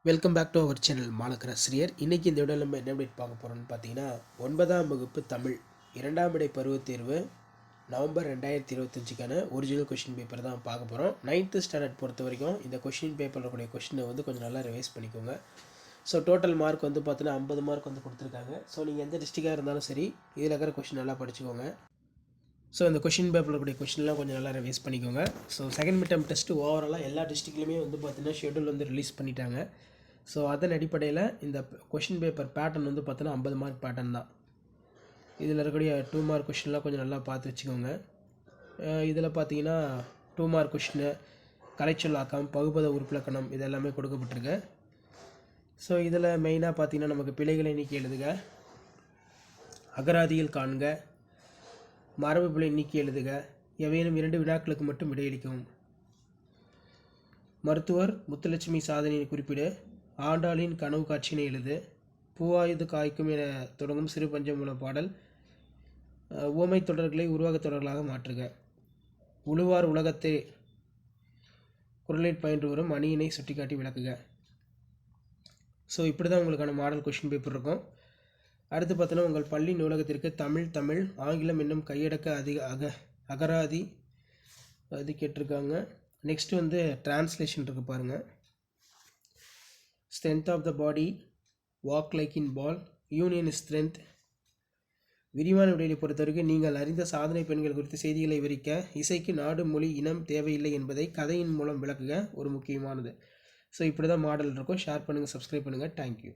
Welcome back to our channel மாலக்கராசிரியர். இன்றைக்கி இந்த வீடியோவில் நம்ம என்ன அப்டேட் பார்க்க போகிறோம்னு பார்த்தீங்கன்னா 9ஆம் வகுப்பு தமிழ் 2ஆம் இடை பருவத் தேர்வு நவம்பர் 2025க்கான ஒரிஜினல் கொஷின் பேப்பர் தான் பார்க்க போகிறோம். 9th ஸ்டாண்டர்ட் பொறுத்த வரைக்கும் இந்த கொஷின் பேப்பரில் கூடிய கொஷினை வந்து கொஞ்சம் நல்லா ரிவைஸ் பண்ணிக்கோங்க. ஸோ டோட்டல் மார்க் வந்து பார்த்தீங்கன்னா 50 மார்க் வந்து கொடுத்துருக்காங்க. ஸோ நீங்கள் எந்த டிஸ்ட்ரிக்டாக இருந்தாலும் சரி இதில் இருக்கிற கொஷின் நல்லா படிச்சுக்கோங்க. ஸோ இந்த கொஷின் பேப்பரில் கூடிய கொஷின்லாம் கொஞ்சம் நல்லா ரிவைஸ் பண்ணிக்கோங்க. So second mid term test ஓவராலாக எல்லா டிஸ்ட்ரிக்ட்லையுமே வந்து பார்த்தீங்கன்னா ஷெட்யூல் வந்து ரிலீஸ் பண்ணிட்டாங்க. ஸோ அதன் அடிப்படையில் இந்த கொஷின் பேப்பர் பேட்டர்ன் வந்து பார்த்தோன்னா 50 மார்க் பேட்டர்ன் தான். இதில் இருக்கக்கூடிய 2 மார்க் கொஷின்லாம் கொஞ்சம் நல்லா பார்த்து வச்சுக்கோங்க. இதில் பார்த்தீங்கன்னா 2 மார்க் கொஷின்னு கலைச்சொல்லாக்கம், பகுபத உறுப்பிலக்கணம் இது எல்லாமே கொடுக்கப்பட்டிருக்கு. ஸோ இதில் மெயினாக பார்த்தீங்கன்னா நமக்கு பிழைகளை நீக்கி எழுதுக, அகராதியில் காண்க, மரபு பிழை நீக்கி எழுதுக, எவையேனும் 2 வினாக்களுக்கு மட்டும் விடையளிக்கவும், மருத்துவர் முத்துலட்சுமி சாதனையை குறிப்பிடு, ஆண்டாளின் கனவு காட்சியினை எழுது, பூவாயுது காய்க்கும் என தொடங்கும் சிறு பஞ்சமூல பாடல், உவமை தொடர்களை உருவாக்க தொடர்களாக மாற்றுக, உழுவார் உலகத்தை குரலில் பயின்று வரும் அணியினை சுட்டிக்காட்டி விளக்குக. ஸோ இப்படி தான் உங்களுக்கான மாடல் கொஷின் பேப்பர் இருக்கும். அடுத்து பார்த்தோன்னா உங்கள் பள்ளி நூலகத்திற்கு தமிழ் ஆங்கிலம் என்னும் கையடக்க அகராதி அது கேட்டிருக்காங்க. நெக்ஸ்ட்டு வந்து டிரான்ஸ்லேஷன் இருக்குது பாருங்கள். Strength of the body, walk like in ball, union strength. விரிவான விடையை பொறுத்தவரைக்கும் நீங்கள் அறிந்த சாதனை பெண்கள் குறித்த செய்திகளை விவரிக்க இசைக்கு நாடு மொழி இனம் தேவையில்லை என்பதை கதையின் மூலம் விளக்குக ஒரு முக்கியமானது. ஸோ இப்படி தான் மாடல் இருக்கும். ஷேர் பண்ணுங்கள், சப்ஸ்கிரைப் பண்ணுங்கள். தேங்க்யூ.